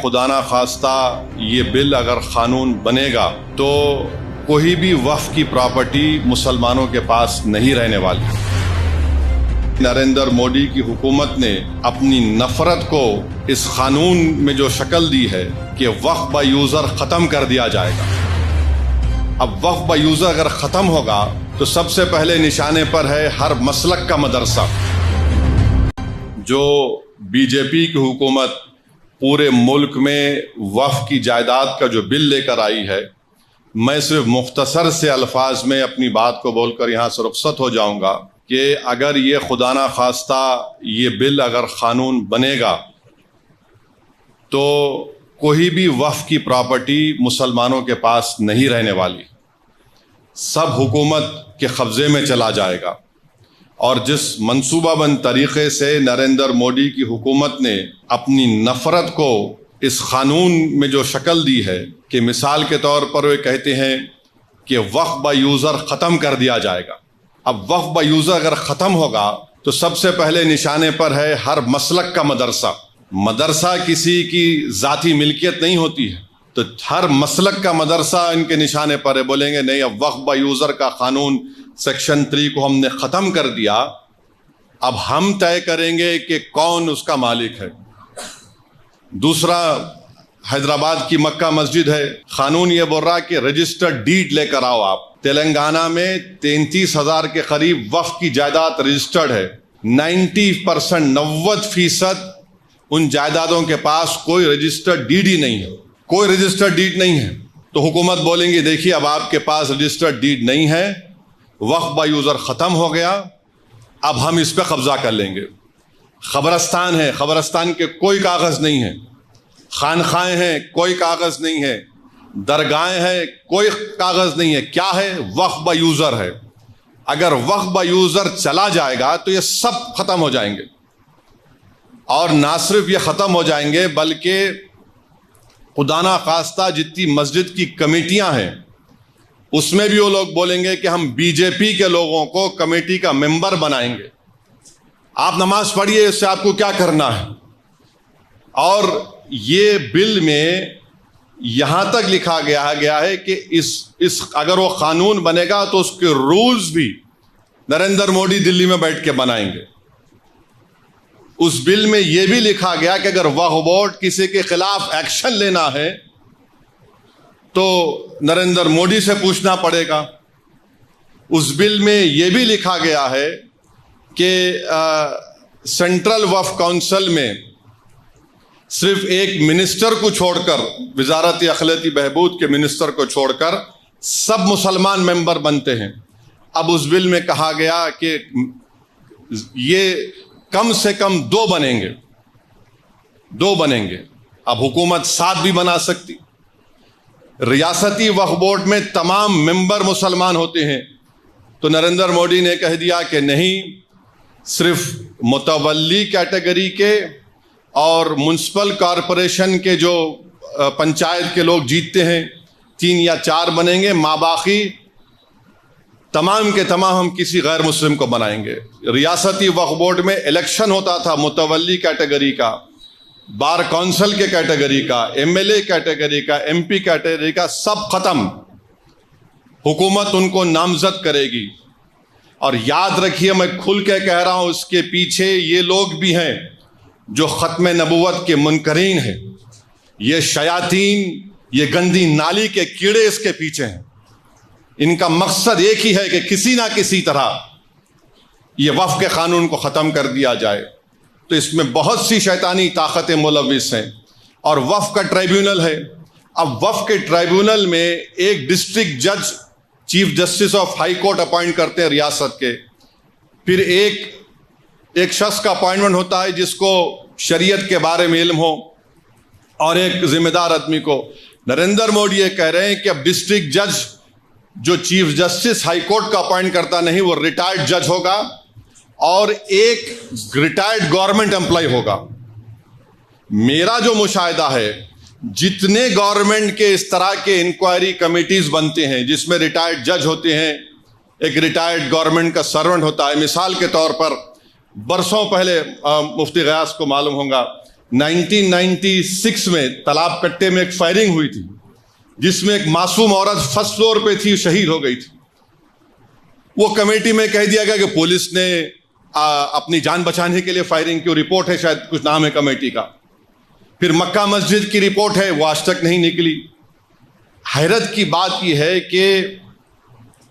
خدا نہ خواستہ یہ بل اگر قانون بنے گا تو کوئی بھی وقف کی پراپرٹی مسلمانوں کے پاس نہیں رہنے والی۔ نریندر مودی کی حکومت نے اپنی نفرت کو اس قانون میں جو شکل دی ہے کہ وقف با یوزر ختم کر دیا جائے گا۔ اب وقف با یوزر اگر ختم ہوگا تو سب سے پہلے نشانے پر ہے ہر مسلک کا مدرسہ۔ جو بی جے پی کی حکومت پورے ملک میں وقف کی جائیداد کا جو بل لے کر آئی ہے، میں صرف مختصر سے الفاظ میں اپنی بات کو بول کر یہاں سے رخصت ہو جاؤں گا کہ اگر یہ خدا نہ خواستہ یہ بل اگر قانون بنے گا تو کوئی بھی وقف کی پراپرٹی مسلمانوں کے پاس نہیں رہنے والی، سب حکومت کے قبضے میں چلا جائے گا۔ اور جس منصوبہ بند طریقے سے نریندر مودی کی حکومت نے اپنی نفرت کو اس قانون میں جو شکل دی ہے کہ مثال کے طور پر وہ کہتے ہیں کہ وقف با یوزر ختم کر دیا جائے گا۔ اب وقف با یوزر اگر ختم ہوگا تو سب سے پہلے نشانے پر ہے ہر مسلک کا مدرسہ۔ مدرسہ کسی کی ذاتی ملکیت نہیں ہوتی ہے، تو ہر مسلک کا مدرسہ ان کے نشانے پر ہے۔ بولیں گے نہیں، اب وقف با یوزر کا قانون سیکشن 3 کو ہم نے ختم کر دیا، اب ہم طے کریں گے کہ کون اس کا مالک ہے۔ دوسرا، حیدرآباد کی مکہ مسجد ہے، قانون یہ بول رہا کہ رجسٹرڈ ڈیڈ لے کر آؤ آپ۔ تلنگانہ میں 33,000 کے قریب وقف کی جائیداد رجسٹرڈ ہے۔ 90% ان جائیدادوں کے پاس کوئی رجسٹرڈ ڈیڈ ہی نہیں ہے، کوئی رجسٹرڈ ڈیڈ نہیں ہے۔ تو حکومت بولیں گی دیکھیے اب آپ کے پاس رجسٹرڈ ڈیڈ نہیں ہے، وقف با یوزر ختم ہو گیا، اب ہم اس پہ قبضہ کر لیں گے۔ قبرستان ہے، قبرستان کے کوئی کاغذ نہیں ہے۔ خانقاہیں ہیں، کوئی کاغذ نہیں ہے۔ درگاہیں ہیں، کوئی کاغذ نہیں ہے۔ کیا ہے؟ وقف با یوزر ہے۔ اگر وقف با یوزر چلا جائے گا تو یہ سب ختم ہو جائیں گے، اور نہ صرف یہ ختم ہو جائیں گے بلکہ خدا نہ خواستہ جتنی مسجد کی کمیٹیاں ہیں اس میں بھی وہ لوگ بولیں گے کہ ہم بی جے پی کے لوگوں کو کمیٹی کا ممبر بنائیں گے۔ آپ نماز پڑھیے، اس سے آپ کو کیا کرنا ہے؟ اور یہ بل میں یہاں تک لکھا گیا ہے کہ اس اگر وہ قانون بنے گا تو اس کے رولز بھی نریندر مودی دلی میں بیٹھ کے بنائیں گے۔ اس بل میں یہ بھی لکھا گیا کہ اگر وقف بورڈ کسی کے خلاف ایکشن لینا ہے تو نریندر مودی سے پوچھنا پڑے گا۔ اس بل میں یہ بھی لکھا گیا ہے کہ سینٹرل وقف کونسل میں صرف ایک منسٹر کو چھوڑ کر، وزارت اقلیتی بہبود کے منسٹر کو چھوڑ کر سب مسلمان ممبر بنتے ہیں۔ اب اس بل میں کہا گیا کہ یہ کم سے کم 2 بنیں گے، 2 بنیں گے۔ اب حکومت 7 بھی بنا سکتی۔ ریاستی وقف بورڈ میں تمام ممبر مسلمان ہوتے ہیں، تو نریندر مودی نے کہہ دیا کہ نہیں، صرف متولی کیٹیگری کے اور منسپل کارپوریشن کے جو پنچایت کے لوگ جیتتے ہیں 3 یا 4 بنیں گے، باقی تمام کے تمام ہم کسی غیر مسلم کو بنائیں گے۔ ریاستی وقف بورڈ میں الیکشن ہوتا تھا متولی کیٹیگری کا، بار کونسل کے کیٹیگری کا، ایم ایل اے کیٹیگری کا، ایم پی کیٹیگری کا، سب ختم۔ حکومت ان کو نامزد کرے گی۔ اور یاد رکھیے، میں کھل کے کہہ رہا ہوں، اس کے پیچھے یہ لوگ بھی ہیں جو ختم نبوت کے منکرین ہیں۔ یہ شیاطین، یہ گندی نالی کے کیڑے اس کے پیچھے ہیں۔ ان کا مقصد ایک ہی ہے کہ کسی نہ کسی طرح یہ وقف کے قانون کو ختم کر دیا جائے۔ تو اس میں بہت سی شیطانی طاقتیں ملوث ہیں، اور وقف کا ٹریبیونل ہے۔ اب وقف کے ٹریبیونل میں ایک ڈسٹرکٹ جج chief justice of high court appoint کرتے ہیں ریاست کے، پھر ایک شخص کا اپوائنٹمنٹ ہوتا ہے جس کو شریعت کے بارے میں علم ہو، اور ایک ذمہ دار آدمی کو۔ نریندر مودی یہ کہہ رہے ہیں کہ اب ڈسٹرکٹ جج جو چیف جسٹس ہائی کورٹ کا اپوائنٹ کرتا نہیں، وہ ریٹائرڈ جج ہوگا، اور ایک ریٹائرڈ گورنمنٹ امپلائی ہوگا۔ میرا جو مشاہدہ ہے، جتنے گورنمنٹ کے اس طرح کے انکوائری کمیٹیز بنتے ہیں جس میں ریٹائرڈ جج ہوتے ہیں، ایک ریٹائرڈ گورنمنٹ کا سرونٹ ہوتا ہے۔ مثال کے طور پر برسوں پہلے مفتی غیاث کو معلوم ہوگا، 1996 میں تالاب کٹے میں ایک فائرنگ ہوئی تھی جس میں ایک معصوم عورت فرسٹ فلور پہ تھی، شہید ہو گئی تھی. وہ کمیٹی میں کہہ دیا گیا کہ پولیس نے اپنی جان بچانے کے لیے فائرنگ کی. رپورٹ ہے، شاید کچھ نام ہے کمیٹی کا. پھر مکہ مسجد کی رپورٹ ہے، وہ آج تک نہیں نکلی. حیرت کی بات یہ ہے کہ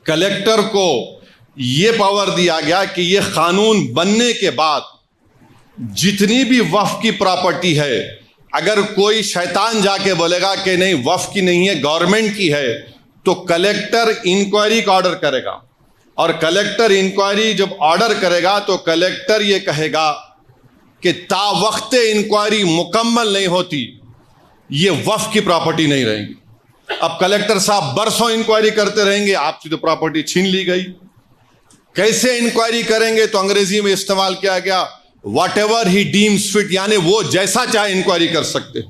کلیکٹر کو یہ پاور دیا گیا کہ یہ قانون بننے کے بعد جتنی بھی وقف کی پراپرٹی ہے، اگر کوئی شیطان جا کے بولے گا کہ نہیں وقف کی نہیں ہے گورنمنٹ کی ہے، تو کلیکٹر انکوائری کا آرڈر کرے گا. اور کلیکٹر انکوائری جب آرڈر کرے گا تو کلیکٹر یہ کہے گا کہ تا وقت انکوائری مکمل نہیں ہوتی یہ وقف کی پراپرٹی نہیں رہیں گی. اب کلیکٹر صاحب برسوں انکوائری کرتے رہیں گے، آپ سے تو پراپرٹی چھین لی گئی. کیسے انکوائری کریں گے؟ تو انگریزی میں استعمال کیا گیا whatever he deems fit, یعنی وہ جیسا چاہے انکوائری کر سکتے.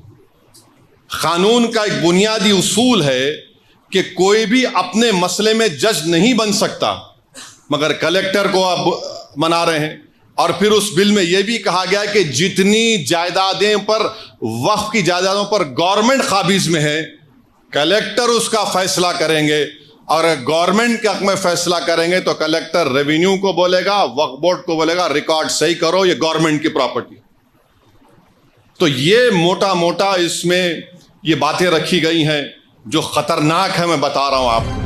قانون کا ایک بنیادی اصول ہے کہ کوئی بھی اپنے مسئلے میں جج نہیں بن سکتا، مگر کلیکٹر کو اب منا رہے ہیں. اور پھر اس بل میں یہ بھی کہا گیا کہ جتنی جائیدادیں پر وقف کی جائیدادوں پر گورنمنٹ قابض میں ہے، کلیکٹر اس کا فیصلہ کریں گے. اور گورنمنٹ کے حق میں فیصلہ کریں گے تو کلیکٹر ریونیو کو بولے گا، وقف بورڈ کو بولے گا ریکارڈ صحیح کرو، یہ گورنمنٹ کی پراپرٹی. تو یہ موٹا موٹا اس میں یہ باتیں رکھی گئی ہیں جو خطرناک ہے، میں بتا رہا ہوں آپ کو.